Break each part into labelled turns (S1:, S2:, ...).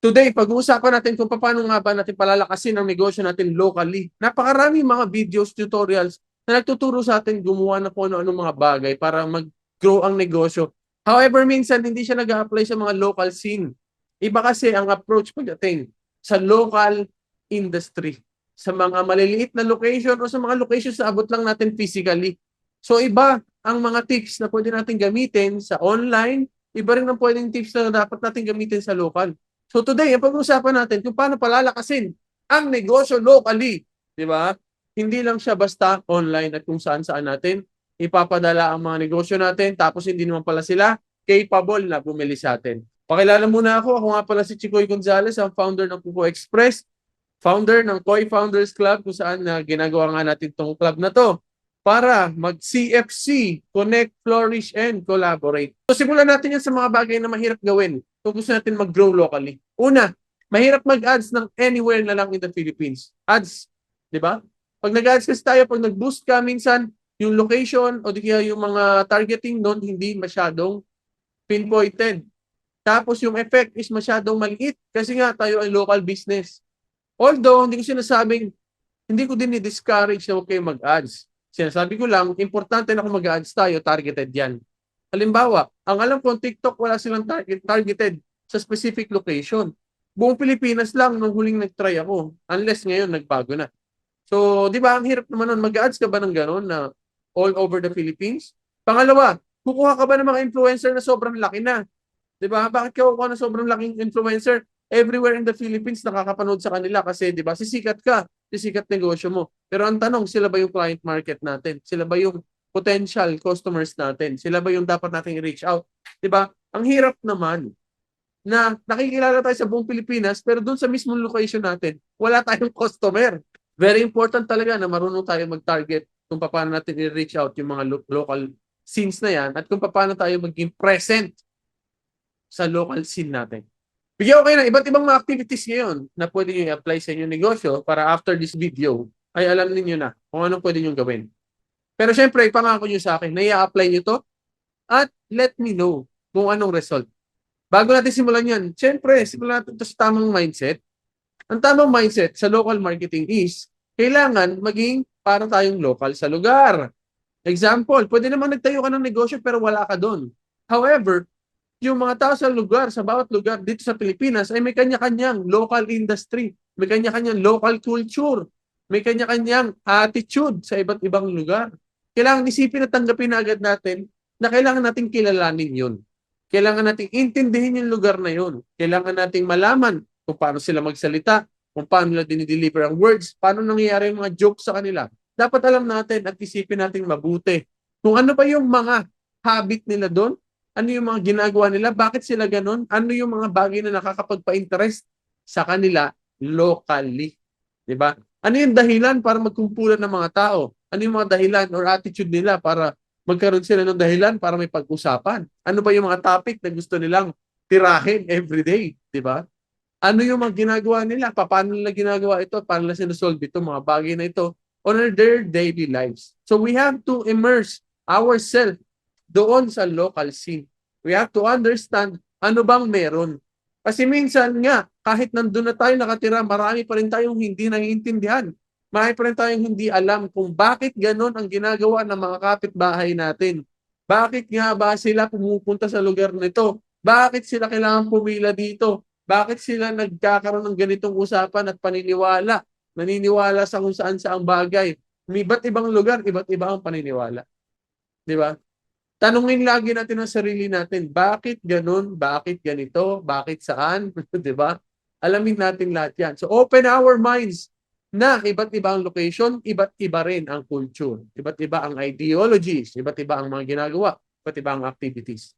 S1: Today, pag-uusapan natin kung paano nga ba natin palalakasin ang negosyo natin locally. Napakaraming mga videos, tutorials na nagtuturo sa atin gumawa ng kung ano-ano mga bagay para mag-grow ang negosyo. However, minsan hindi siya nag-a-apply sa mga local scene. Iba kasi ang approach pagdating sa local industry, sa mga maliliit na location o sa mga locations na abot lang natin physically. So iba ang mga tips na pwede natin gamitin sa online, iba rin ang pwedeng tips na dapat natin gamitin sa local. So today, ang pag-uusapan natin kung paano palalakasin ang negosyo locally. Di ba? Hindi lang siya basta online at kung saan-saan natin ipapadala ang mga negosyo natin tapos hindi naman pala sila capable na bumili sa atin. Pakilala muna ako. Ako nga pala si Chicoy Gonzalez, ang founder ng Kuko Express, founder ng Koi Founders Club kung saan ginagawa nga natin itong club na to para mag-CFC, connect, flourish, and collaborate. So simulan natin yan sa mga bagay na mahirap gawin kung gusto natin mag-grow locally. Una, mahirap mag-ads ng anywhere na lang in the Philippines. Ads, di ba? Pag nag-ads kasi tayo, pag nag-boost ka, minsan yung location o di kaya yung mga targeting doon hindi masyadong pinpointed. Tapos yung effect is masyadong maliit kasi nga tayo ay local business. Although, hindi ko sinasabing, hindi ko din i-discourage na huwag kayo mag-ads. Sinasabi ko lang, importante na kung mag-ads tayo, targeted yan. Halimbawa, ang alam ko, TikTok wala silang targeted sa specific location. Buong Pilipinas lang nung huling nag-try ako. Unless ngayon, nagbago na. So, di ba, ang hirap naman nun, mag-ads ka ba ng gano'n na all over the Philippines? Pangalawa, kukuha ka ba ng mga influencer na sobrang laki na? Di ba? Bakit ka kukuha ng sobrang laking influencer? Everywhere in the Philippines nakakapanood sa kanila kasi 'di ba sisikat ka, sisikat negosyo mo. Pero ang tanong, sila ba yung client market natin? Sila ba yung potential customers natin? Sila ba yung dapat nating i-reach out? 'Di ba? Ang hirap naman na nakikilala tayo sa buong Pilipinas pero doon sa mismong location natin, wala tayong customer. Very important talaga na marunong tayo mag-target kung paano natin i-reach out yung mga local scenes na yan at kung paano tayo maging present sa local scene natin. Bigyan ko kayo ng iba't ibang mga activities ngayon na pwede nyo i-apply sa inyong negosyo para after this video ay alam niyo na kung anong pwede nyo gawin. Pero syempre, ipangako nyo sa akin na i-apply nyo to at let me know kung anong result. Bago natin simulan yan, syempre, simulan natin to sa tamang mindset. Ang tamang mindset sa local marketing is kailangan maging para tayong local sa lugar. Example, pwede naman nagtayo ka ng negosyo pero wala ka doon. However, yung mga tao sa lugar, sa bawat lugar dito sa Pilipinas ay may kanya-kanyang local industry, may kanya-kanyang local culture, may kanya-kanyang attitude sa iba't ibang lugar. Kailangan isipin at tanggapin na agad natin na kailangan nating kilalanin yun. Kailangan nating intindihin yung lugar na yun. Kailangan nating malaman kung paano sila magsalita, kung paano nila dinideliver ang words, paano nangyayari yung mga jokes sa kanila. Dapat alam natin at isipin natin mabuti kung ano pa yung mga habit nila doon. Ano yung mga ginagawa nila? Bakit sila ganun? Ano yung mga bagay na nakakapagpa-interest sa kanila locally? Diba? Ano yung dahilan para magkumpulan ng mga tao? Ano yung mga dahilan or attitude nila para magkaroon sila ng dahilan para may pag-usapan? Ano ba yung mga topic na gusto nilang tirahin everyday? Diba? Ano yung mga ginagawa nila? Paano nila ginagawa ito? Paano nila sinasolve ito? Mga bagay na ito on their daily lives. So we have to immerse ourselves doon sa local scene. We have to understand ano bang meron. Kasi minsan nga, kahit nandun na tayo nakatira, marami pa rin tayong hindi naiintindihan. Marami pa rin tayong hindi alam kung bakit ganon ang ginagawa ng mga kapitbahay natin. Bakit nga ba sila pumupunta sa lugar nito? Bakit sila kailangan pumila dito? Bakit sila nagkakaroon ng ganitong usapan at paniniwala? Naniniwala sa kung saan saang bagay. May iba't ibang lugar, iba't iba ang paniniwala. Di ba? Tanungin lagi natin ang sarili natin, bakit ganun? Bakit ganito? Bakit saan? 'Di ba? Alamin natin lahat 'yan. So open our minds na iba't iba ang location, iba't iba rin ang culture, iba't iba ang ideologies, iba't iba ang mga ginagawa, iba't iba ang activities.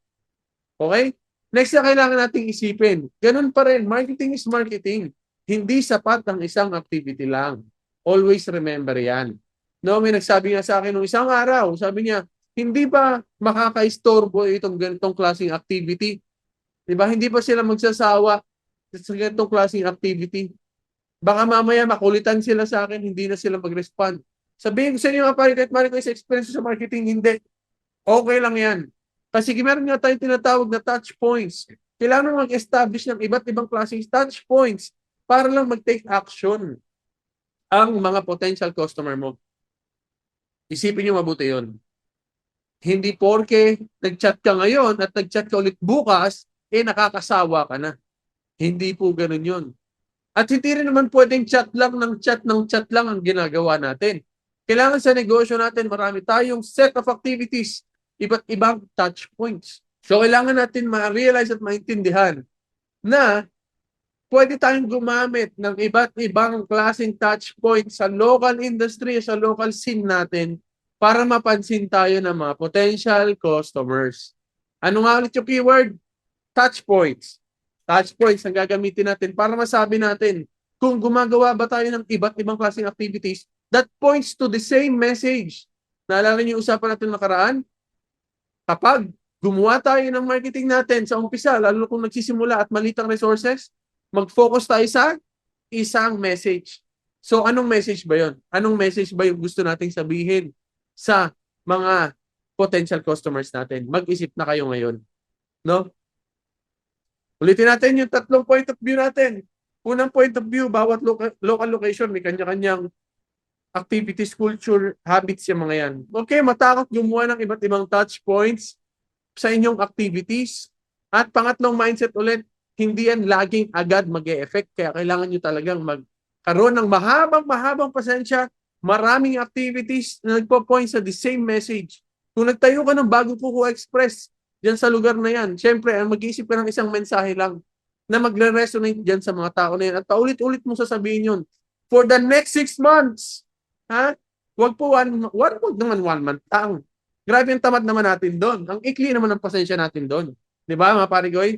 S1: Okay? Next na kailangan nating isipin, ganun pa rin, marketing is marketing. Hindi sapat ang isang activity lang. Always remember 'yan. No, may nagsabi nga sa akin nung isang araw, sabi niya, hindi ba makaka-istorbo itong ganitong klaseng activity? Di ba? Hindi ba sila magsasawa sa ganitong klaseng activity? Baka mamaya makulitan sila sa akin, hindi na sila mag-respond. Sabihin ko sa inyo mga pare, kahit mali ko sa experience sa marketing, hindi. Okay lang yan. Kasi meron nga tayong tinatawag na touch points. Kailangan mag-establish ng iba't ibang klaseng touch points para lang mag-take action ang mga potential customer mo. Isipin nyo mabuti yun. Hindi porke nag-chat ka ngayon at nag-chat ka ulit bukas, nakakasawa ka na. Hindi po ganun yun. At hindi rin naman pwedeng chat lang ng chat lang ang ginagawa natin. Kailangan sa negosyo natin, marami tayong set of activities, iba't ibang touch points. So, kailangan natin ma-realize at maintindihan na pwede tayong gumamit ng iba't ibang klaseng touch points sa local industry, sa local scene natin para mapansin tayo ng mga potential customers. Ano nga ulit yung keyword? Touch points. Touch points ang gagamitin natin para masabi natin kung gumagawa ba tayo ng iba't ibang klaseng activities that points to the same message. Naalala niyo yung usapan natin nakaraan? Kapag gumawa tayo ng marketing natin sa umpisa, lalo kung nagsisimula at malitang resources, mag-focus tayo sa isang message. So, anong message ba yon? Anong message ba yung gusto nating sabihin sa mga potential customers natin? Mag-isip na kayo ngayon. No? Ulitin natin yung tatlong point of view natin. Unang point of view, bawat local location may kanya-kanyang activities, culture, habits yung mga yan. Okay, matakot gumawa ng iba't ibang touch points sa inyong activities. At pangatlong mindset ulit, hindi yan laging agad mag-e-effect. Kaya kailangan nyo talagang magkaroon ng mahabang pasensya, maraming activities na nagpo-point sa the same message. Kung nagtayo ka ng bagong Kuko Express dyan sa lugar na yan, syempre, mag-iisip ka ng isang mensahe lang na magre-resonate dyan sa mga tao na yan. At paulit-ulit mo sasabihin yun. For the next 6 months, ha? Wag naman 1 month lang. Grabe ang tamad naman natin doon. Ang ikli naman ng pasensya natin doon. Di ba, mga parigoy?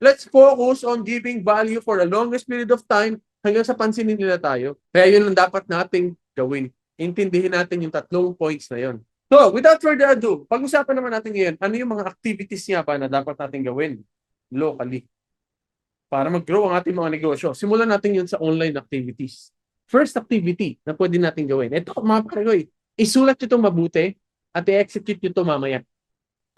S1: Let's focus on giving value for the longest period of time hanggang sa pansinin nila tayo. Kaya yun ang dapat nating gawin. Intindihin natin yung tatlong points na yun. So, without further ado, pag-usapan naman natin ngayon, ano yung mga activities nga ba na dapat natin gawin locally para mag-grow ang ating mga negosyo. Simulan natin yun sa online activities. First activity na pwede natin gawin. Ito, mga parigoy, isulat nyo itong mabuti at i-execute nyo ito mamaya.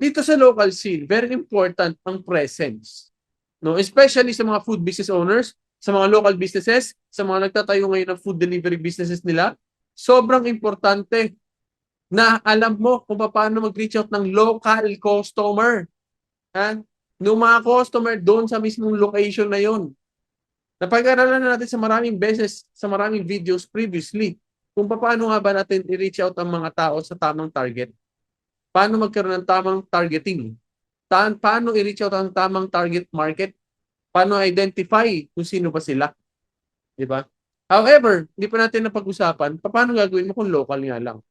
S1: Dito sa local scene, very important ang presence. No? Especially sa mga food business owners, sa mga local businesses, sa mga nagtatayo ngayon ng food delivery businesses nila, sobrang importante na alam mo kung paano mag-reach out ng local customer. Ha? Ng mga customer doon sa mismong location na yon. Napag-aralan na natin sa maraming beses, sa maraming videos previously, kung paano nga ba natin i-reach out ang mga tao sa tamang target. Paano magkaroon ng tamang targeting. Paano i-reach out ang tamang target market. Paano identify kung sino ba sila. Diba? However, hindi pa natin napag-usapan, paano gagawin mo kung local nga lang.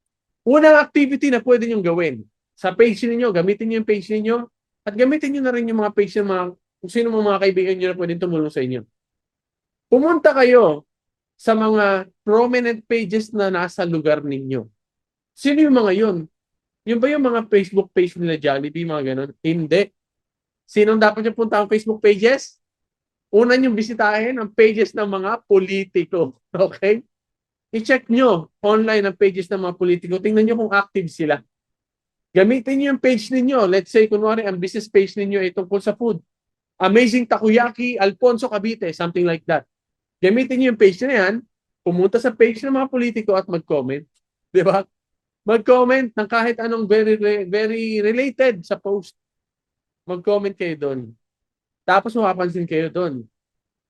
S1: Unang activity na pwede nyo gawin, sa page ninyo, gamitin nyo yung page ninyo, at gamitin nyo na rin yung mga page ng mga, kung sino mga kaibigan nyo na pwede tumulong sa inyo. Pumunta kayo sa mga prominent pages na nasa lugar ninyo. Sino yung mga yun? Yung ba yung mga Facebook page nila Jollibee, mga ganun? Hindi. Sinong dapat nyo punta ang Facebook pages? Una nyo bisitahin ang pages ng mga politiko. Okay? I-check nyo online ang pages ng mga politiko. Tingnan nyo kung active sila. Gamitin nyo yung page ninyo. Let's say, kunwari, ang business page ninyo ay tungkol sa food. Amazing Takoyaki, Alfonso Cavite, something like that. Gamitin nyo yung page na yan, pumunta sa page ng mga politiko at mag-comment. Di ba? Mag-comment ng kahit anong very related sa post. Mag-comment kayo doon. Tapos mapapansin kayo doon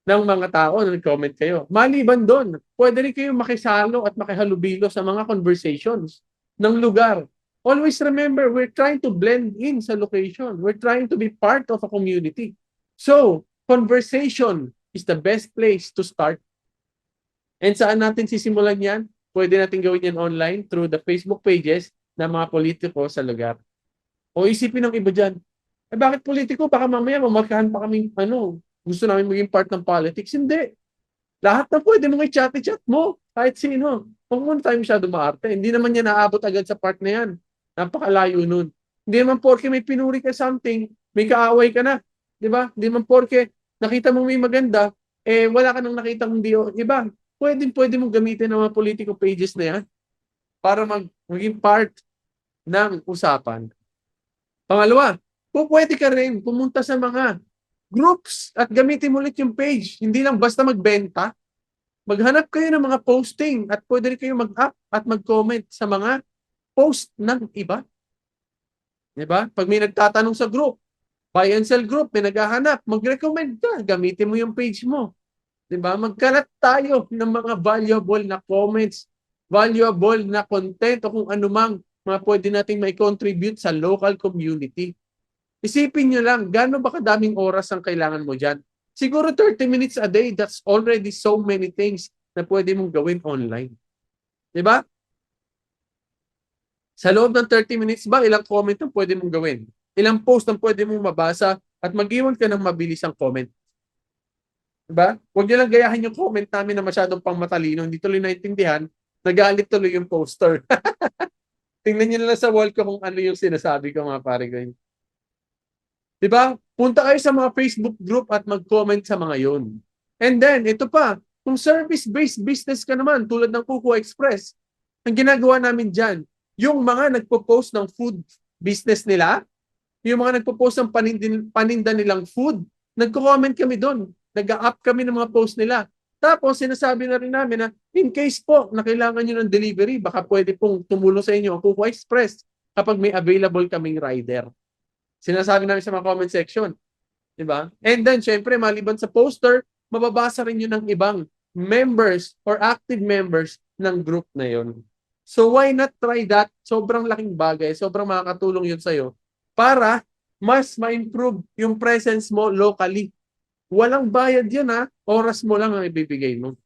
S1: ng mga tao na nag-comment kayo. Maliban doon, pwede rin kayo makisalo at makihalubilo sa mga conversations ng lugar. Always remember, we're trying to blend in sa location. We're trying to be part of a community. So, conversation is the best place to start. And saan natin sisimulan yan? Pwede natin gawin yan online through the Facebook pages ng mga politiko sa lugar. O isipin ng iba dyan, bakit politiko? Baka mamaya mamarkahan pa kami, gusto namin maging part ng politics. Hindi. Lahat na pwede mong i-chat mo. Kahit sino. Huwag muna tayo masyado maarte. Hindi naman yan naabot agad sa part na yan. Napakalayo nun. Hindi naman porke may pinuri ka something, may kaaway ka na. Di ba? Hindi naman porke nakita mo may maganda, wala ka nang nakita kung di iba. Pwede mong gamitin ang mga political pages na yan para maging part ng usapan. Pangalawa, kung pwede ka rin pumunta sa mga groups at gamitin mo ulit yung page. Hindi lang basta magbenta. Maghanap kayo ng mga posting at pwede rin kayo mag-up at mag-comment sa mga post ng iba. Diba? Pag may nagtatanong sa group, buy and sell group, may naghahanap, mag-recommend ka, gamitin mo yung page mo. Diba? Magkalat tayo ng mga valuable na comments, valuable na content o kung anumang mga pwede nating may contribute sa local community. Isipin nyo lang, gaano ba kadaming oras ang kailangan mo dyan? Siguro 30 minutes a day, that's already so many things na pwede mong gawin online. Diba? Sa loob ng 30 minutes ba, ilang comment ang pwede mong gawin? Ilang post ang pwede mong mabasa at mag-iwan ka ng mabilisang comment? Diba? Huwag nyo lang gayahin yung comment namin na masyadong pang matalino, hindi tuloy naintindihan, nagalit tuloy yung poster. Tingnan nyo na lang sa wall ko kung ano yung sinasabi ko mga pare ko. Diba? Punta kayo sa mga Facebook group at mag-comment sa mga yon. And then, ito pa, kung service-based business ka naman, tulad ng Kuko Express, ang ginagawa namin dyan, yung mga nagpo-post ng food business nila, yung mga nagpo-post ng paninda nilang food, nagko-comment kami doon. Nag-up kami ng mga post nila. Tapos, sinasabi na rin namin na in case po na kailangan nyo ng delivery, baka pwede pong tumulong sa inyo ang Kuko Express kapag may available kaming rider. Sinasabi namin sa mga comment section. Diba? And then, syempre, maliban sa poster, mababasa rin yun ng ibang members or active members ng group na yun. So, why not try that? Sobrang laking bagay. Sobrang makakatulong yun sa'yo para mas ma-improve yung presence mo locally. Walang bayad yun ha. Oras mo lang ang ibibigay mo.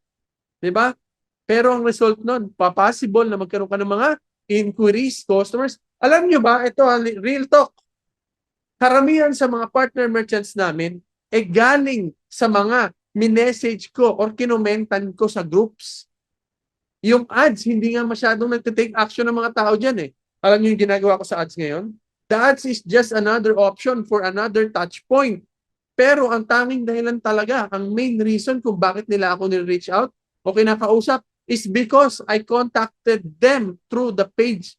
S1: Diba? Pero ang result nun, possible na magkaroon ka ng mga inquiries, customers. Alam nyo ba, ito, real talk. Karamihan sa mga partner merchants namin galing sa mga minessage ko or kinomentan ko sa groups. Yung ads, hindi nga masyadong nagtitake action ng mga tao dyan eh. Alam niyo yung ginagawa ko sa ads ngayon? The ads is just another option for another touch point. Pero ang tanging dahilan talaga, ang main reason kung bakit nila ako nil-reach out o kinakausap is because I contacted them through the page,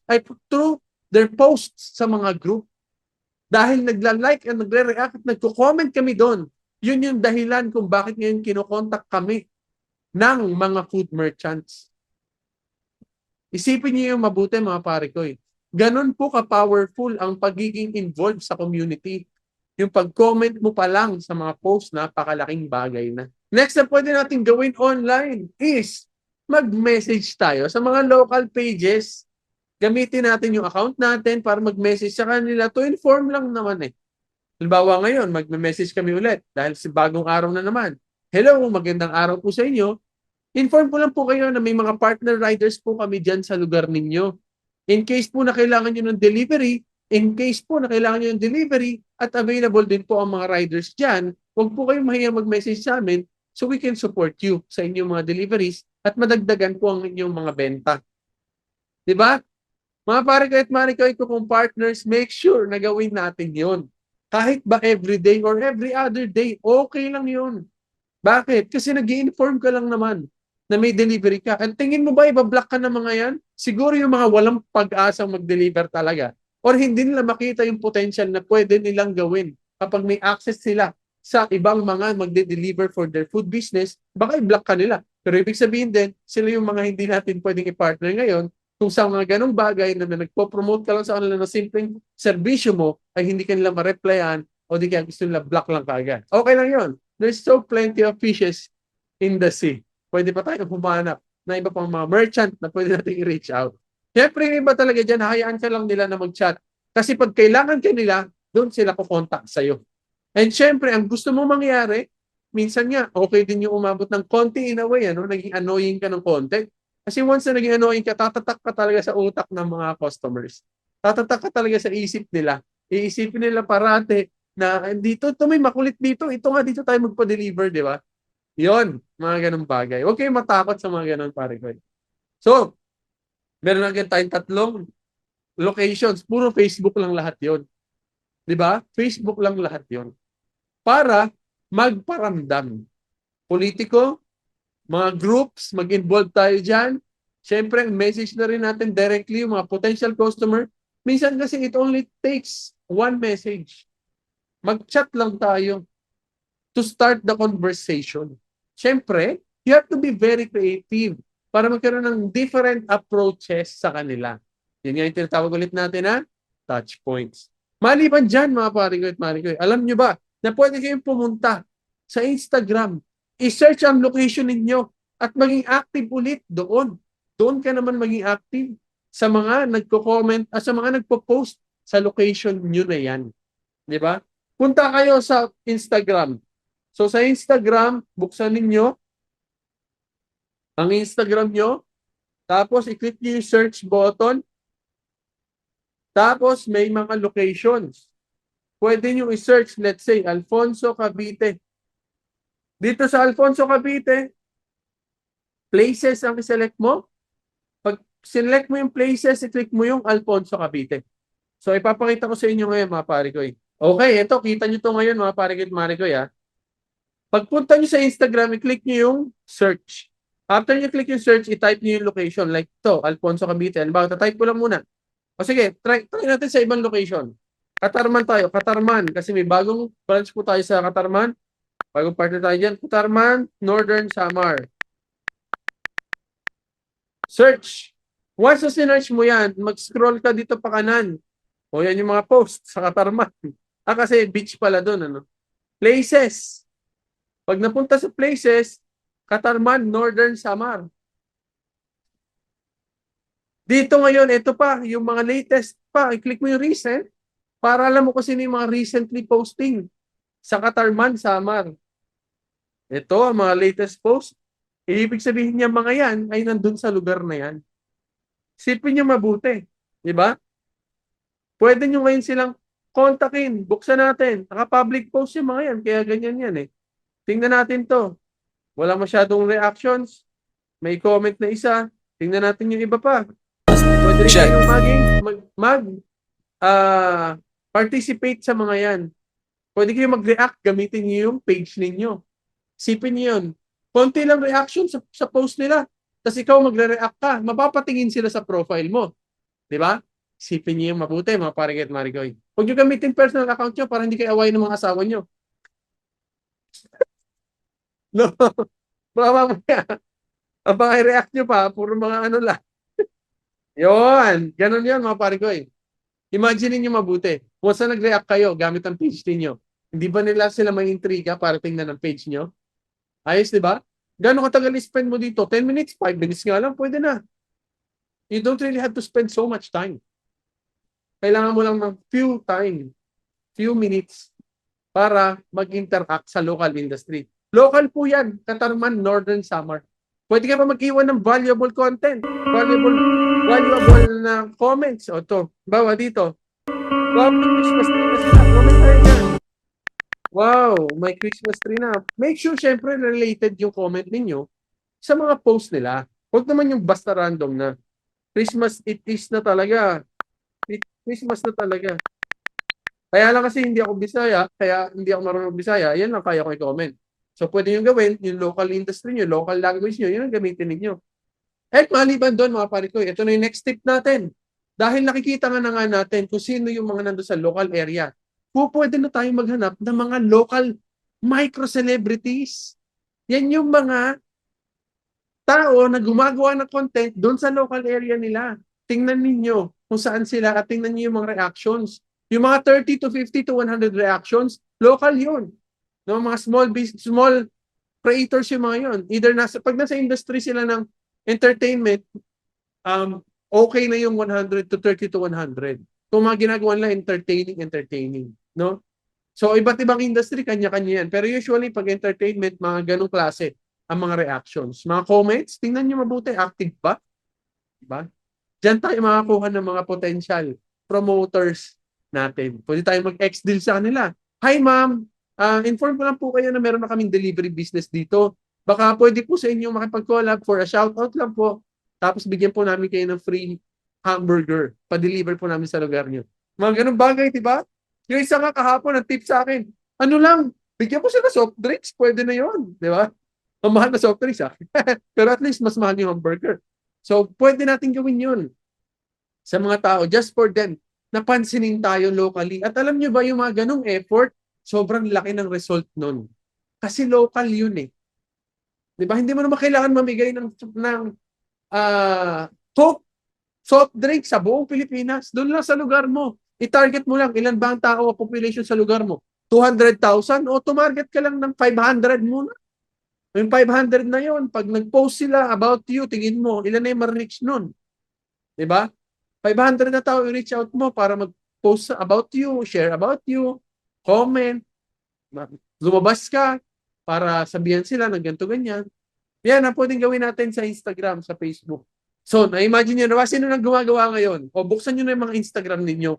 S1: through their posts sa mga group. Dahil nagla-like at nagre-react at nagko-comment kami doon. Yun yung dahilan kung bakit ngayon kinokontak kami ng mga food merchants. Isipin niyo yung mabuti mga pare ko eh. Ganon po ka-powerful ang pagiging involved sa community. Yung pag-comment mo pa lang sa mga post, napakalaking bagay na. Next na pwede natin gawin online is mag-message tayo sa mga local pages. Gamitin natin yung account natin para mag-message sa kanila to inform lang naman eh. Halimbawa ngayon, mag-message kami ulit dahil si bagong araw na naman. Hello, magandang araw po sa inyo. Inform ko lang po kayo na may mga partner riders po kami dyan sa lugar ninyo. In case po na kailangan nyo ng delivery, at available din po ang mga riders dyan, huwag po kayong mahiyang mag-message sa amin so we can support you sa inyong mga deliveries at madagdagan po ang inyong mga benta. Diba? Mga pare kahit marikoy ko kung partners, make sure na gawin natin yon. Kahit ba every day or every other day, okay lang yun. Bakit? Kasi nag-i-inform ka lang naman na may delivery ka. Ang tingin mo ba ibablock ka ng mga yan? Siguro yung mga walang pag-asang mag-deliver talaga. Or hindi nila makita yung potential na pwede nilang gawin kapag may access sila sa ibang mga magde-deliver for their food business, baka i-block ka nila. Pero ibig sabihin din, sila yung mga hindi natin pwedeng i-partner ngayon. Kung sa mga ganong bagay na nagpo-promote ka lang sa kanila ng simpleng serbisyo mo, ay hindi ka nila ma-replyan o di kaya gusto nila block lang kaagad. Okay lang yon. There's so plenty of fishes in the sea. Pwede pa tayo pumanap na iba pang mga merchant na pwede natin i-reach out. Siyempre, iba talaga dyan, hayaan ka lang nila na mag-chat. Kasi pag kailangan ka nila, doon sila kukontak sa'yo. And siyempre, ang gusto mo mangyari, minsan nga, okay din yung umabot ng konti in a way, naging annoying ka ng konti. Kasi once na naging annoying ka, tatatak ka talaga sa utak ng mga customers. Tatatak ka talaga sa isip nila. Iisipin nila parate na dito, ito may makulit dito. Ito nga dito tayo magpa-deliver, di ba? Yon, mga ganong bagay. Huwag kayong matakot sa mga ganon, pare ko. So, meron agad tayong tatlong locations. Puro Facebook lang lahat yon. Di ba? Facebook lang lahat yon. Para magparamdam. Politiko, mga groups, mag-involve tayo dyan. Siyempre, message na rin natin directly yung mga potential customer. Minsan kasi it only takes one message. Mag-chat lang tayo. to start the conversation. Siyempre, you have to be very creative para magkaroon ng different approaches sa kanila. Yun nga yung tinatawag ulit natin na touch points. Maliban dyan, mga pare ko at mare ko, alam nyo ba na pwede kayong pumunta sa Instagram, i-search ang location ninyo at maging active ulit doon. Doon ka naman maging active sa mga nagko-comment at sa mga nagpo-post sa location nyo na yan. Di ba? Punta kayo sa Instagram. So sa Instagram, buksan ninyo ang Instagram nyo, tapos i-click nyo yung search button, tapos may mga locations. Pwede nyo i-search, let's say, Alfonso Cavite. Dito sa Alfonso Cavite, places ang i-select mo. Pag select mo yung places, i-click mo yung Alfonso Cavite. So ipapakita ko sa inyo ngayon, mga pare ko. Okay, ito, kita nyo to ngayon, mga pare ko at mare ko. Pagpunta nyo sa Instagram, i-click nyo yung search. After nyo click yung search, i-type nyo yung location. Like to, Alfonso Cavite. Halimbawa, type ko lang muna. O sige, try natin sa ibang location. Katarman tayo. Katarman. Kasi may bagong branch po tayo sa Katarman. Bagong partner tayo dyan. Katarman, Northern Samar. Search. Once na sinearch mo yan, mag-scroll ka dito pa kanan. O yan yung mga post sa Katarman. Kasi beach pala doon. Ano? Places. Pag napunta sa places, Katarman, Northern Samar. Dito ngayon, ito pa, yung mga latest pa. I-click mo yung recent para alam mo kung sino yung mga recently posting sa Katarman, Samar. Ito, ang mga latest post. Ibig sabihin niya mga yan ay nandun sa lugar na yan. Sipin niyo mabuti. Diba? Pwede nyo ngayon silang kontakin. Buksan natin. Naka-public post yung mga yan. Kaya ganyan yan eh. Tingnan natin to. Wala masyadong reactions. May comment na isa. Tingnan natin yung iba pa. Pwede rin kayong participate sa mga yan. Pwede kayo mag-react gamitin niyo yung page ninyo. Sipin niyo yun. Konti lang reaction sa post nila. Tapos ikaw magre-react ka. Mapapatingin sila sa profile mo. Diba? Sipin niyo yung mabuti, mga pare-get marigoy. Huwag niyo gamitin personal account nyo para hindi kayo awayin ng mga asawa nyo. No. Baka mamaya. Ang react nyo pa, puro mga ano lang. Yun. Ganun yun, mga pare-goy. Imagine niyo mabuti. Once na nag-react kayo gamit ang page niyo, hindi ba nila sila may intriga para tingnan ang page niyo? Ayos, di ba? Gano'ng katagal spend mo dito? 10 minutes, 5 minutes nga lang, pwede na. You don't really have to spend so much time. Kailangan mo lang ng few minutes para mag-interact sa local industry. Local po yan, Katarman, Northern Samar. Pwede ka pa mag-iwan ng valuable content, valuable na comments. O to, bawa dito. Wow, may Christmas tree na sila. Comment tayo dyan. Wow, may Christmas tree na. Make sure, syempre, related yung comment ninyo sa mga post nila. Huwag naman yung basta random na Christmas it is na talaga. Christmas na talaga. Kaya lang kasi hindi ako Bisaya, kaya hindi ako marunong Bisaya, yan lang kaya ko i-comment. So, pwede nyo gawin, yung local industry nyo, local language nyo, yun ang gamitin ninyo. At maliban doon, mga pare ko, ito na yung next tip natin. Dahil nakikita nga natin kung sino yung mga nando sa local area, pwede na tayo maghanap ng mga local micro-celebrities. Yan yung mga tao na gumagawa ng content doon sa local area nila. Tingnan ninyo kung saan sila at tingnan niyo yung mga reactions. Yung mga 30 to 50 to 100 reactions, local yun. No, mga small creators yung mga yun. Either pag nasa industry sila ng entertainment, okay na yung 100 to 30 to 100. Kung mga ginagawa nila entertaining, no? So iba't ibang industry kanya-kanya yan. Pero usually pag entertainment, mga ganong klase ang mga reactions. Mga comments, tingnan niyo mabuti, active ba? Diba? Diyan tayo makakuha ng mga potential promoters natin. Pwede tayo mag-ex-deal sa kanila. Hi ma'am, inform ko lang po kayo na meron na kaming delivery business dito. Baka pwede po sa inyo makipag-collab for a shoutout lang po. Tapos bigyan po namin kayo ng free hamburger. Pa-deliver po namin sa lugar nyo. Mga ganun bagay, diba? Yung isa nga kahapon, ang tip sa akin, ano lang, bigyan po sila soft drinks, pwede na yun. Diba? Ang mahal na soft drinks, pero at least mas mahal yung hamburger. So, pwede natin gawin yun sa mga tao, just for them, napansinin tayo locally. At alam nyo ba yung mga ganung effort, sobrang laki ng result nun. Kasi local yun eh. Di ba? Hindi mo naman kailangan mamigay ng Coke, soft drink sa buong Pilipinas. Doon lang sa lugar mo. I-target mo lang ilan ba ang tao o population sa lugar mo. 200,000 o tumarget ka lang ng 500 muna. Yung 500 na yon, pag nag-post sila about you, tingin mo, ilan na yung ma-reach nun? Diba? 500 na tao i-reach out mo para mag-post about you, share about you, comment, lumabas ka para sabihan sila ng ganito ganyan. Yan ang pwedeng gawin natin sa Instagram, sa Facebook. So, na-imagine nyo na, sino nang gumagawa ngayon? O buksan nyo na yung mga Instagram ninyo.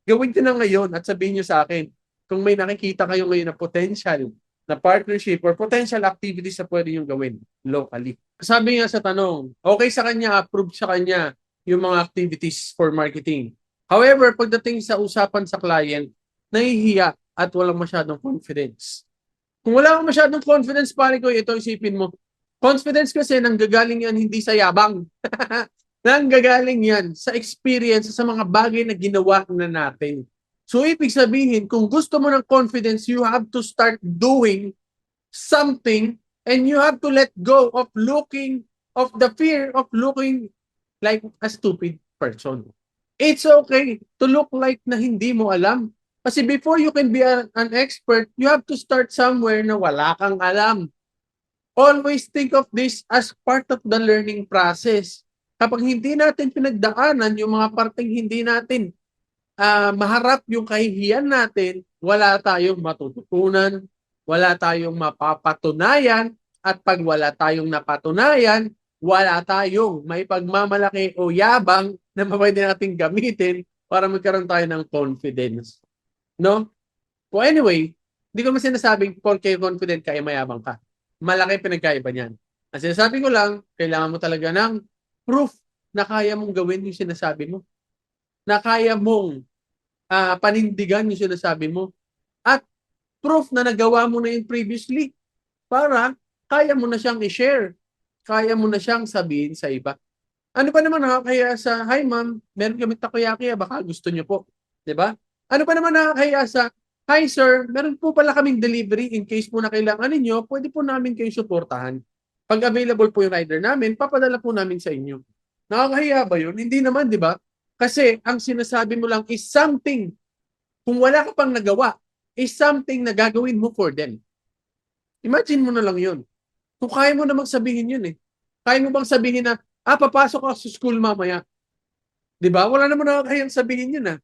S1: Gawin ko na ngayon at sabihin nyo sa akin kung may nakikita kayo ngayon na potential na partnership or potential activities na pwede nyo gawin locally. Sabi nga sa tanong, okay sa kanya, approve sa kanya yung mga activities for marketing. However, pagdating sa usapan sa client, nahihiya at walang masyadong confidence. Kung wala kang masyadong confidence, pare ko, ito isipin mo. Confidence kasi nanggagaling yan hindi sa yabang. Nanggagaling yan sa experience, sa mga bagay na ginawa na natin. So, ibig sabihin, kung gusto mo ng confidence, you have to start doing something and you have to let go of the fear of looking like a stupid person. It's okay to look like na hindi mo alam. Kasi before you can be an expert, you have to start somewhere na wala kang alam. Always think of this as part of the learning process. Kapag hindi natin pinagdaanan yung mga parteng hindi natin maharap yung kahihiyan natin, wala tayong matututunan, wala tayong mapapatunayan, at pag wala tayong napatunayan, wala tayong may pagmamalaki o yabang na pwede natin gamitin para magkaroon tayo ng confidence. No? So anyway, hindi ko masinasabing porke confident ka, mayabang ka. Malaki pinagkaiba niyan. Ang sinasabi ko lang, kailangan mo talaga ng proof na kaya mong gawin yung sinasabi mo. Na kaya mong panindigan yung sinasabi mo. At proof na nagawa mo na yung previously para kaya mo na siyang i-share. Kaya mo na siyang sabihin sa iba. Ano pa naman nakakahiya sa, hi ma'am, meron kami takoyaki, baka gusto niyo po. Diba? Ano pa naman nakakahiya sa, hi sir, meron po pala kaming delivery in case po na kailangan ninyo, pwede po namin kayo suportahan. Pag available po yung rider namin, papadala po namin sa inyo. Nakakahiya ba yun? Hindi naman, di ba? Kasi ang sinasabi mo lang is something. Kung wala ka pang nagawa, is something na gagawin mo for them. Imagine mo na lang yun. Kung kaya mo namang sabihin yun eh. Kaya mo bang sabihin na, papasok ako sa school mamaya. Di ba? Wala naman nakakahiyang sabihin yun ah.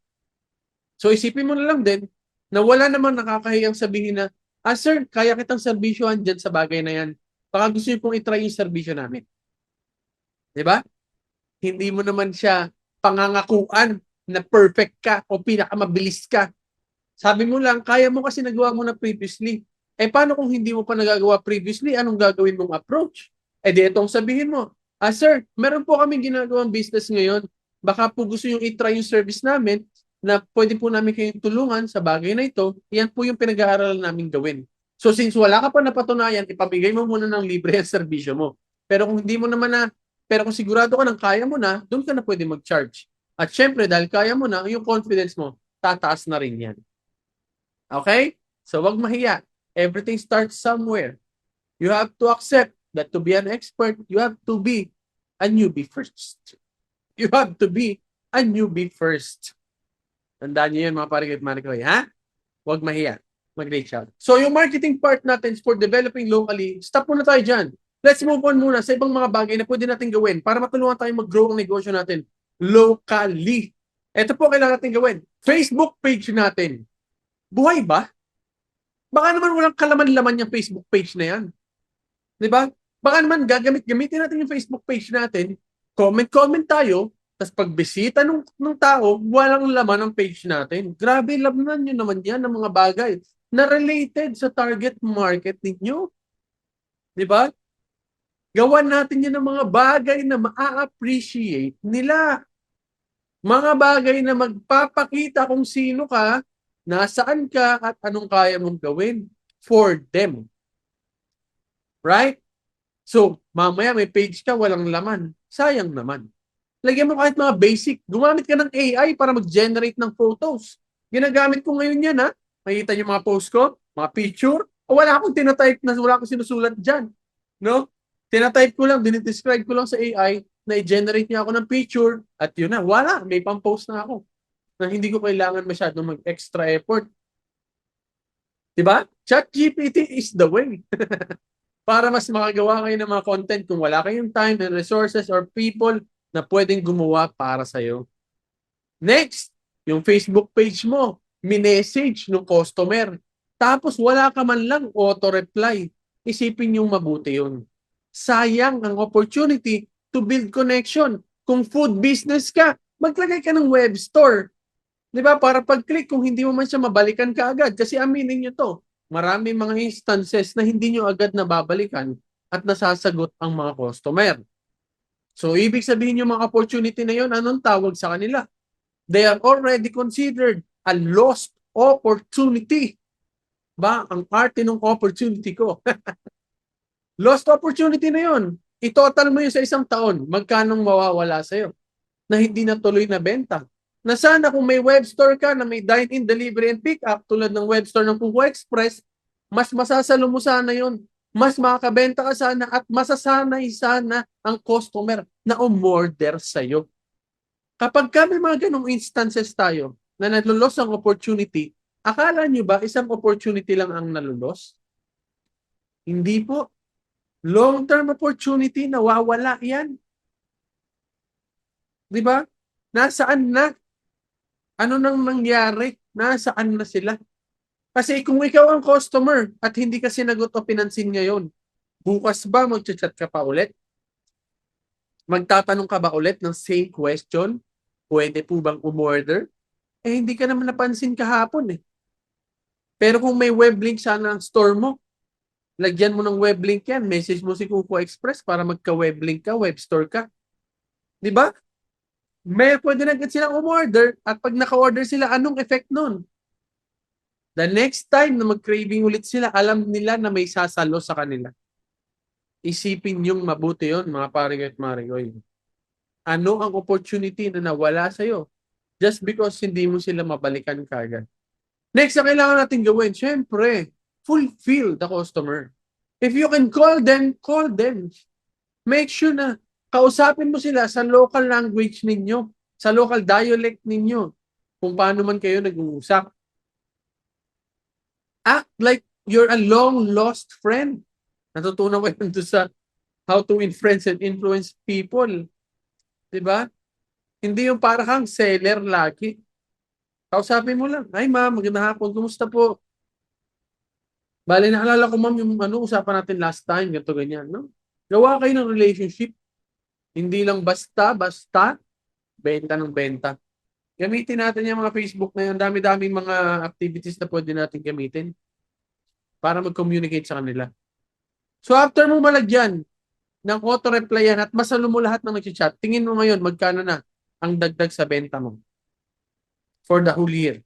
S1: So isipin mo na lang din na wala naman nakakahiyang sabihin na, sir, kaya kitang servisyohan dyan sa bagay na yan. Baka gusto niyo pong itry yung serbisyo namin. Di ba? Hindi mo naman siya pangangakuan na perfect ka o pinakamabilis ka. Sabi mo lang, kaya mo kasi nagawa mo na previously. Paano kung hindi mo pa nagagawa previously? Anong gagawin mong approach? Di itong sabihin mo, sir, meron po kaming ginagawang business ngayon. Baka po gusto yung i-try yung service namin na pwede po namin kayong tulungan sa bagay na ito. Yan po yung pinag-aaralan namin gawin. So since wala ka pa napatunayan, ipamigay mo muna ng libre ang serbisyo mo. Pero kung hindi mo naman pero kung sigurado ka ng kaya mo na, doon ka na pwede mag-charge. At syempre, dahil kaya mo na, yung confidence mo, tataas na rin yan. Okay? So, wag mahiya. Everything starts somewhere. You have to accept that to be an expert, you have to be a newbie first. You have to be a newbie first. Tandaan niyo yun, mga parigit marikoy, ha? Wag mahiya. Mag-reach out. So, yung marketing part natin for developing locally, stop muna tayo dyan. Let's move on muna sa ibang mga bagay na pwede natin gawin para matulungan tayo mag-grow ang negosyo natin locally. Ito po kailangan natin gawin. Facebook page natin. Buhay ba? Baka naman walang kalaman-laman yung Facebook page na yan. Di ba? Baka naman gamitin natin yung Facebook page natin, comment tayo, tapos pagbisita ng tao, walang laman ng page natin. Grabe, laman nyo naman yan ng mga bagay na related sa target market ninyo. Di ba? Gawan natin yan ng mga bagay na ma-appreciate nila. Mga bagay na magpapakita kung sino ka, nasaan ka, at anong kaya mong gawin for them. Right? So, mamaya may page ka, walang laman. Sayang naman. Lagyan mo kahit mga basic. Gumamit ka ng AI para mag-generate ng photos. Ginagamit ko ngayon yan, ha? Makikita niyo mga post ko, mga picture. Wala akong tinatype na wala akong sinusulat dyan. No? Tinatype ko lang, dinidescribe ko lang sa AI na i-generate niya ako ng picture at yun na, wala, may pang-post na ako na hindi ko kailangan masyadong mag-extra effort. Diba? ChatGPT is the way. Para mas makagawa kayo ng mga content kung wala kayong time and resources or people na pwedeng gumawa para sa'yo. Next, yung Facebook page mo, minessage ng customer. Tapos wala ka man lang auto-reply. Isipin yung mabuti yun. Sayang ang opportunity to build connection. Kung food business ka, maglagay ka ng web store. Di ba? Para pag-click, kung hindi mo man siya mabalikan ka agad. Kasi aminin nyo to, marami mga instances na hindi nyo agad nababalikan at nasasagot ang mga customer. So, ibig sabihin yung mga opportunity na yun, anong tawag sa kanila? They are already considered a lost opportunity. Ba? Ang arte ng opportunity ko. Lost opportunity na yun. I-total mo yun sa isang taon. Magkanong mawawala sa'yo na hindi na tuloy na benta? Na sana kung may web store ka na may dine-in, delivery, and pick-up tulad ng web store ng Kuko Express, mas masasalo mo sana yun. Mas makakabenta ka sana at masasanay sana ang customer na umorder sa'yo. Kapag kami mga ganong instances tayo na nalulos ang opportunity, akala nyo ba isang opportunity lang ang nalulos? Hindi po. Long-term opportunity, nawawala yan. Di ba? Nasaan na? Ano nang nangyari? Nasaan na sila? Kasi kung ikaw ang customer at hindi ka sinagot o pinansin ngayon, bukas ba mag-chat ka pa ulit? Magtatanong ka ba ulit ng same question? Pwede po bang umorder? Eh, hindi ka naman napansin kahapon eh. Pero kung may web link sana ang store mo, lagyan mo ng web link yan, message mo si Kuko Express para magka-web link ka, web store ka. Di ba? May pwede na agad silang umorder at pag naka-order sila, anong effect nun? The next time na mag-craving ulit sila, alam nila na may sasalo sa kanila. Isipin yung mabuti yon mga paring at marigoy. Ano ang opportunity na nawala sa'yo? Just because hindi mo sila mabalikan kagad. Next na kailangan natin gawin, syempre, fulfill the customer. If you can call them, call them. Make sure na kausapin mo sila sa local language ninyo, sa local dialect ninyo, kung paano man kayo nag-uusap. Act like you're a long-lost friend. Natutunan ko yun sa how to influence and influence people. Diba? Hindi yung para kang seller lagi. Kausapin mo lang, ay ma'am, magandang hapon, kumusta po? Bale, naalala ko ma'am yung usapan natin last time, ganito ganyan, no? Gawa kayo ng relationship. Hindi lang basta, benta ng benta. Gamitin natin yung mga Facebook na yun. Dami-daming mga activities na pwede natin gamitin para mag-communicate sa kanila. So after mo malagyan ng auto-replyan at masalo mo lahat ng nag-chat, tingin mo ngayon magkano na ang dagdag sa benta mo for the whole year.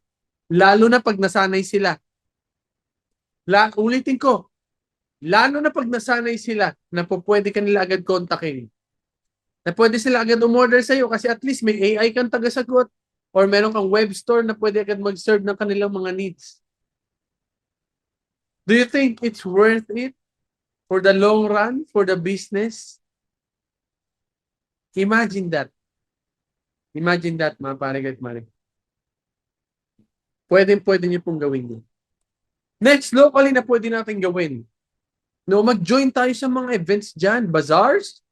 S1: Lalo na pag nasanay sila. Ulitin ko, lalo na pag nasanay sila na pwede ka nila agad kontakin. Na pwede sila agad umorder sa'yo kasi at least may AI kang tagasagot or meron kang web store na pwede agad mag-serve ng kanilang mga needs. Do you think it's worth it for the long run, for the business? Imagine that. Imagine that, mga paring at maring. Pwede niyo pong gawin yun. Next, locally na pwede natin gawin. No, mag-join tayo sa mga events dyan, bazaars.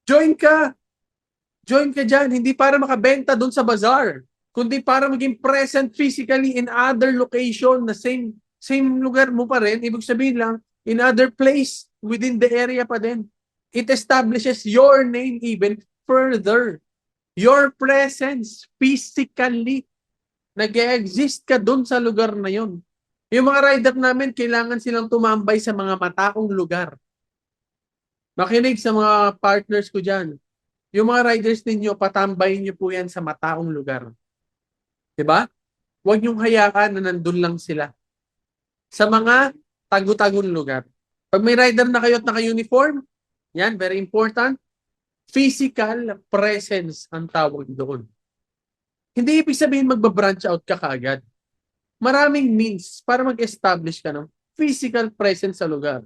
S1: Join ka. Join ka dyan, hindi para makabenta doon sa bazaar, kundi para maging present physically in other location na same lugar mo pa rin. Ibig sabihin lang, in other place within the area pa din. It establishes your name even further. Your presence physically. Nag-exist ka doon sa lugar na yon. Yung mga rider namin, kailangan silang tumambay sa mga mataong lugar. Makinig sa mga partners ko dyan. Yung mga riders ninyo, patambayin nyo po yan sa mataong lugar. Diba? Huwag nyong hayaan na nandun lang sila. Sa mga tagu-tagong lugar. Pag may rider na kayo at naka-uniform, yan, very important, physical presence ang tawag doon. Hindi ibig sabihin magba-branch out ka kaagad. Maraming means para mag-establish ka, no? physical presence sa lugar.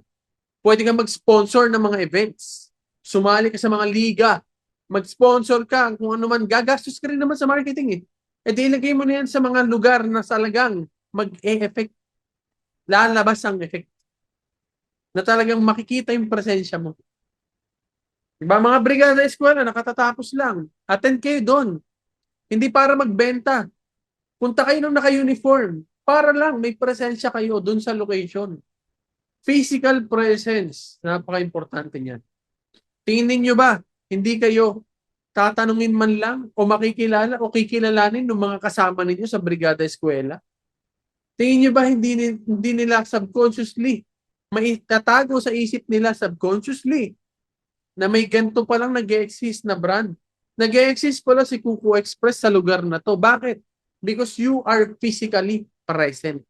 S1: Pwede kang mag-sponsor ng mga events. Sumali ka sa mga liga. Mag-sponsor ka. Kung ano man, gagastos ka rin naman sa marketing eh. E di ilagay mo na yan sa mga lugar na talagang mag-e-effect. Lalabas ang effect. Na talagang makikita yung presensya mo. Diba, mga brigada eskwela, nakatatapos lang. Attend kayo doon. Hindi para magbenta. Punta kayo nung naka-uniform. Para lang may presensya kayo doon sa location. Physical presence. Napaka-importante niyan. Tingin nyo ba, hindi kayo tatanungin man lang o makikilala o kikilalanin ng mga kasama ninyo sa brigada eskwela? Tingin nyo ba hindi nila subconsciously, maitatago sa isip nila subconsciously na may ganito palang nag-exist na brand? Nag-exist pala si Kuko Express sa lugar na to. Bakit? Because you are physically present.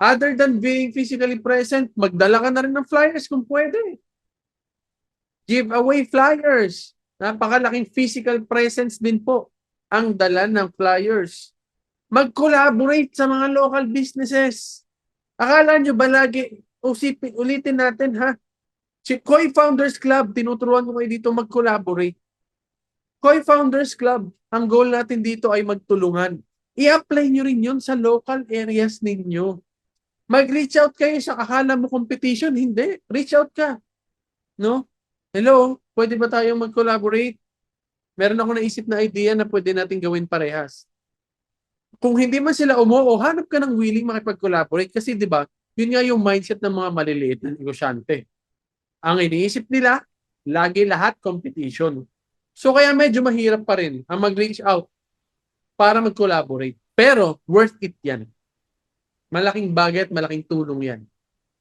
S1: Other than being physically present, magdala ka na rin ng flyers kung pwede. Give away flyers. Napakalaking physical presence din po ang dala ng flyers. Mag-collaborate sa mga local businesses. Akala nyo ba lagi, ulitin natin ha, si Koi Founders Club, tinuturuan ko kayo dito mag-collaborate. Koi Founders Club, ang goal natin dito ay magtulungan. I-apply nyo rin yun sa local areas ninyo. Mag-reach out kayo sa akala mo competition. Hindi. Reach out ka. No? Hello? Pwede ba tayong mag-collaborate? Meron ako naisip na idea na pwede natin gawin parehas. Kung hindi man sila umuo, hanap ka ng willing makipag-collaborate. Kasi di ba, yun nga yung mindset ng mga maliliit na negosyante. Ang iniisip nila, lagi lahat competition. So kaya medyo mahirap pa rin ang mag-reach out para mag-collaborate. Pero worth it yan. Malaking bagay at malaking tulong yan.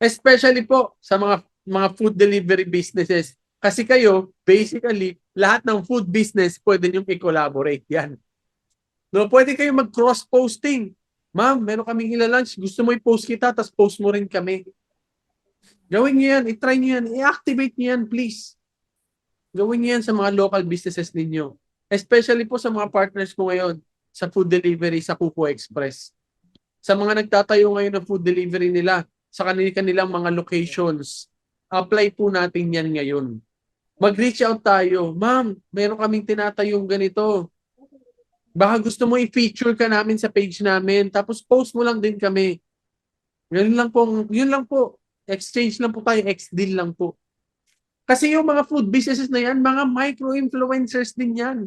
S1: Especially po sa mga food delivery businesses. Kasi kayo, basically, lahat ng food business pwede nyo i-collaborate yan. No, pwede kayo mag-cross-posting. Ma'am, meron kaming ila-lunch. Gusto mo i-post kita, tapos post mo rin kami. Gawin nyo yan, i-try nyo yan, i-activate nyo yan, please. Gawin nyo yan sa mga local businesses ninyo. Especially po sa mga partners ko ngayon sa food delivery sa Kuko Express. Sa mga nagtatayo ngayon ng food delivery nila sa kanilang mga locations, apply po natin yan ngayon. Mag-reach out tayo. Ma'am, meron kaming tinatayong ganito. Baka gusto mo i-feature ka namin sa page namin, tapos post mo lang din kami. Yun lang po. Exchange lang po tayo, ex-deal lang po. Kasi yung mga food businesses na yan, mga micro-influencers din yan.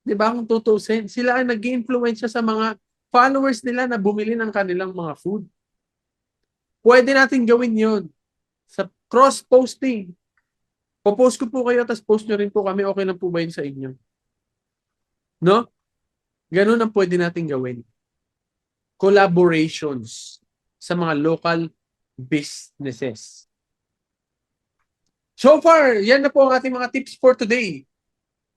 S1: Di ba? Kung tutusin, sila ang nag-i-influence sa mga followers nila na bumili ng kanilang mga food. Pwede natin gawin yun sa cross-posting. Popost ko po kayo, tapos post nyo rin po kami. Okay lang po ba yun sa inyo? No? Ganun ang pwede natin gawin. Collaborations sa mga local businesses. So far, yan na po ang ating mga tips for today.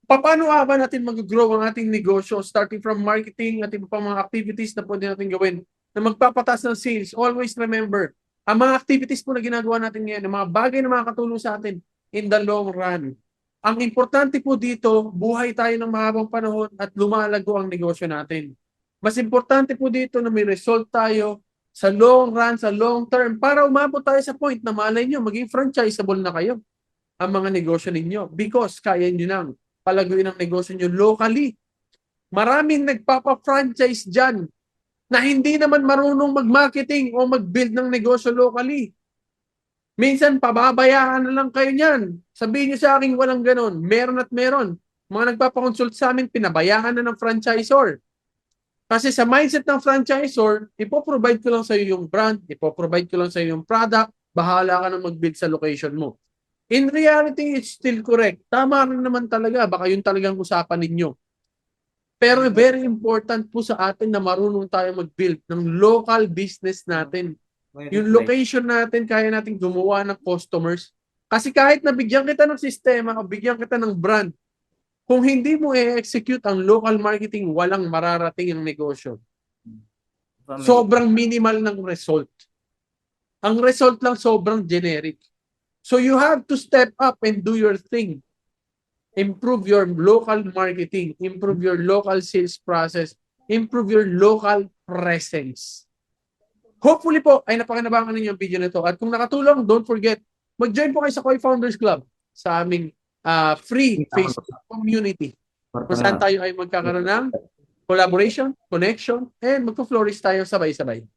S1: Paano ba natin mag-grow ang ating negosyo starting from marketing at iba pang mga activities na pwede natin gawin na magpapataas ng sales? Always remember, ang mga activities po na ginagawa natin ngayon, ang mga bagay na makakatulong sa atin in the long run. Ang importante po dito, buhay tayo ng mahabang panahon at lumalago ang negosyo natin. Mas importante po dito na may result tayo sa long run, sa long term, para umabot tayo sa point na malay nyo, maging franchisable na kayo ang mga negosyo ninyo because kaya nyo nang palaguin ang negosyo nyo locally. Maraming nagpapa-franchise dyan na hindi naman marunong mag-marketing o mag-build ng negosyo locally. Minsan, pababayaan na lang kayo niyan. Sabihin nyo sa akin, walang ganon. Meron at meron. Mga nagpapakonsult sa amin, pinabayaan na ng franchisor. Kasi sa mindset ng franchisor, ipoprovide ko lang sa iyo yung brand, ipoprovide ko lang sa iyo yung product, bahala ka na mag-build sa location mo. In reality, it's still correct. Tama rin naman talaga. Baka yun talagang usapan ninyo. Pero very important po sa atin na marunong tayo mag-build ng local business natin. Yung location natin, kaya natin gumawa ng customers. Kasi kahit nabigyan kita ng sistema o bigyan kita ng brand, kung hindi mo i-execute ang local marketing, walang mararating ang negosyo. Sobrang minimal ng result. Ang result lang sobrang generic. So you have to step up and do your thing. Improve your local marketing, improve your local sales process, improve your local presence. Hopefully po ay napakinabangan ninyo ang video na ito. At kung nakatulong, don't forget, mag-join po kayo sa Koi Founders Club sa aming free Facebook community. Kung saan tayo ay magkakaroon ng collaboration, connection, and magpo-flourish tayo sabay-sabay.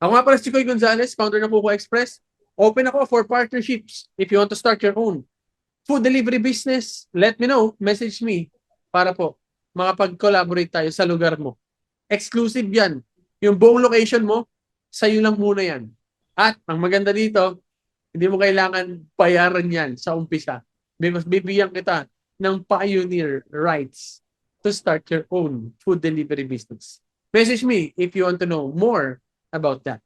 S1: Ako nga pala si Koy Gonzalez, founder ng Kuko Express. Open ako for partnerships if you want to start your own food delivery business. Let me know, message me para po makapag-collaborate tayo sa lugar mo. Exclusive yan. Yung buong location mo, sa'yo lang muna yan. At ang maganda dito, hindi mo kailangan bayaran yan sa umpisa. Mas bibigyan kita ng pioneer rights to start your own food delivery business. Message me if you want to know more about that.